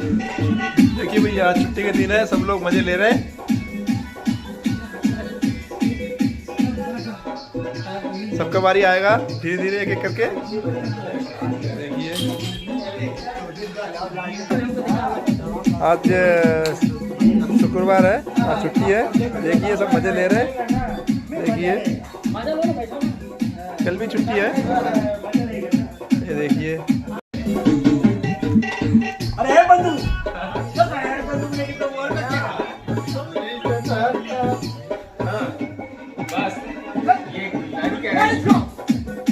देखिए भाई आज छुट्टी के दिन है, सब लोग मजे ले रहे हैं। सबका बारी आएगा धीरे धीरे एक एक करके। देखिए आज शुक्रवार है, आज छुट्टी है। देखिए सब मजे ले रहे हैं। देखिए कल भी छुट्टी है, ये देखिए।